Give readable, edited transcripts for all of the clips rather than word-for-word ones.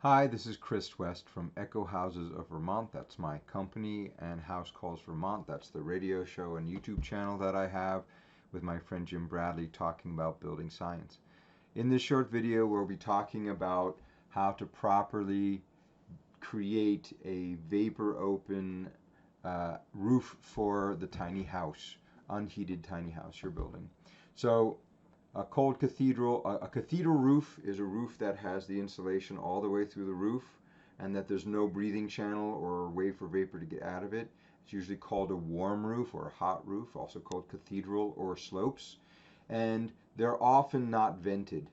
Hi, this is Chris West from Echo Houses of Vermont. That's my company, and House Calls Vermont. That's the radio show and YouTube channel that I have with my friend Jim Bradley talking about building science. In this short video, we'll be talking about how to properly create a vapor open roof for the tiny house, unheated tiny house you're building. So a cathedral roof is a roof that has the insulation all the way through the roof and that there's no breathing channel or way for vapor to get out of it. It's usually called a warm roof or a hot roof, also called cathedral or slopes. And they're often not vented.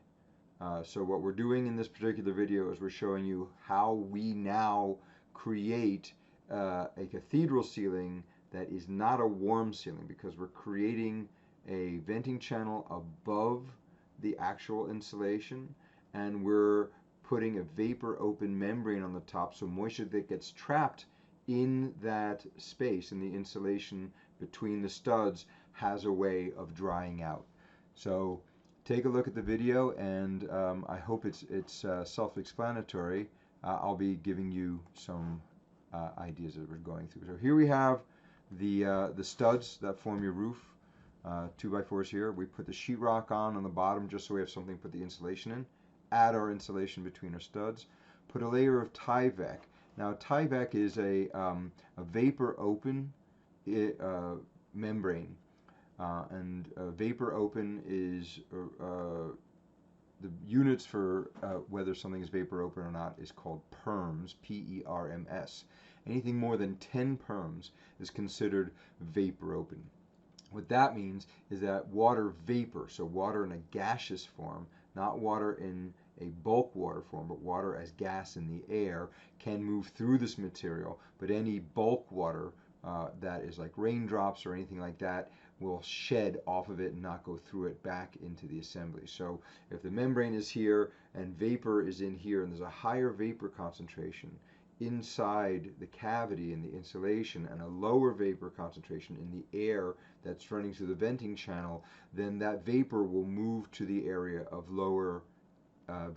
So what we're doing in this particular video is we're showing you how we now create a cathedral ceiling that is not a warm ceiling, because we're creating a venting channel above the actual insulation, and we're putting a vapor open membrane on the top, so moisture that gets trapped in that space in the insulation between the studs has a way of drying out. So take a look at the video, and I hope it's self-explanatory. I'll be giving you some ideas that we're going through. So here we have the studs that form your roof. 2x4s here. We put the sheetrock on the bottom just so we have something to put the insulation in. Add our insulation between our studs. Put a layer of Tyvek. Now Tyvek is a vapor open membrane. And vapor open is the units for whether something is vapor open or not is called perms, P-E-R-M-S. Anything more than 10 perms is considered vapor open. What that means is that water vapor, so water in a gaseous form, not water in a bulk water form, but water as gas in the air, can move through this material. But any bulk water that is like raindrops or anything like that will shed off of it and not go through it back into the assembly. So if the membrane is here and vapor is in here and there's a higher vapor concentration inside the cavity in the insulation and a lower vapor concentration in the air that's running through the venting channel, then that vapor will move to the area of lower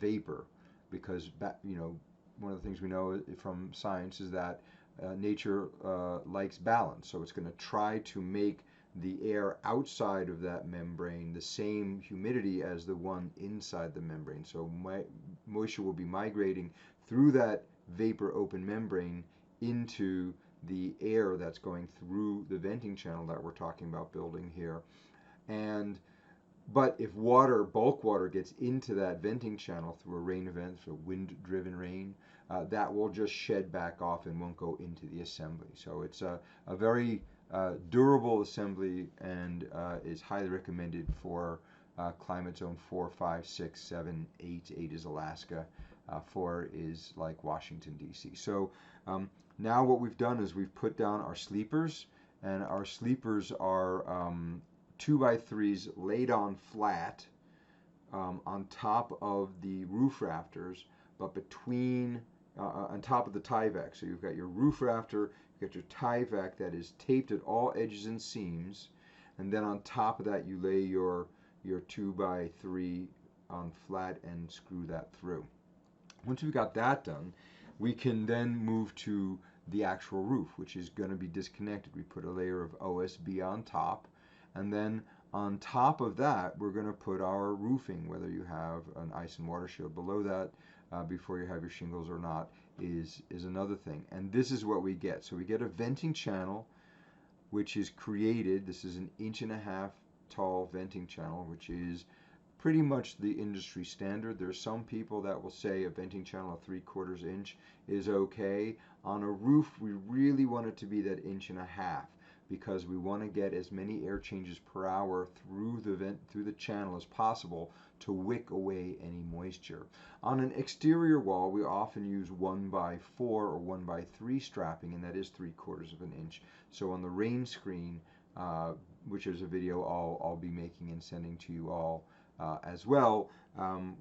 vapor, because one of the things we know from science is that nature likes balance. So it's going to try to make the air outside of that membrane the same humidity as the one inside the membrane. So moisture will be migrating through that vapor open membrane into the air that's going through the venting channel that we're talking about building here. But if bulk water gets into that venting channel through a rain event, so wind-driven rain, that will just shed back off and won't go into the assembly. So it's a very durable assembly, and is highly recommended for climate zone 4, 5, 6, 7, 8. 8 is Alaska. 4 is like Washington, D.C. So now what we've done is we've put down our sleepers, and our sleepers are 2x3s laid on flat on top of the roof rafters, but between on top of the Tyvek. So you've got your roof rafter, you've got your Tyvek that is taped at all edges and seams, and then on top of that you lay your 2x3 on flat and screw that through. Once we've got that done, we can then move to the actual roof, which is going to be disconnected. We put a layer of OSB on top, and then on top of that we're going to put our roofing. Whether you have an ice and water shield below that before you have your shingles or not is another thing. And this is what we get. So we get a venting channel which is created. This is an 1.5 inch tall venting channel, which is pretty much the industry standard. There's some people that will say a venting channel of 3/4 inch is okay. On a roof, we really want it to be that 1.5 inch, because we want to get as many air changes per hour through the channel as possible to wick away any moisture. On an exterior wall, we often use 1x4 or 1x3 strapping, and that is 3/4 inch. So on the rain screen, which is a video I'll be making and sending to you all as well,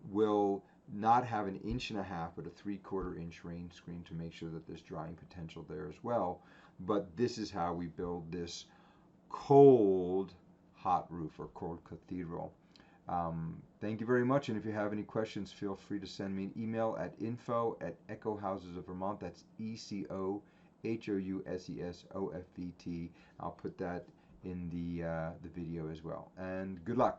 will not have an 1.5 inch, but a 3/4 inch rain screen to make sure that there's drying potential there as well. But this is how we build this cold hot roof, or cold cathedral. Thank you very much, and if you have any questions, feel free to send me an email at info@echohousesofvermont. That's ECOHOUSESOFVT. I'll put that in the video as well. And good luck.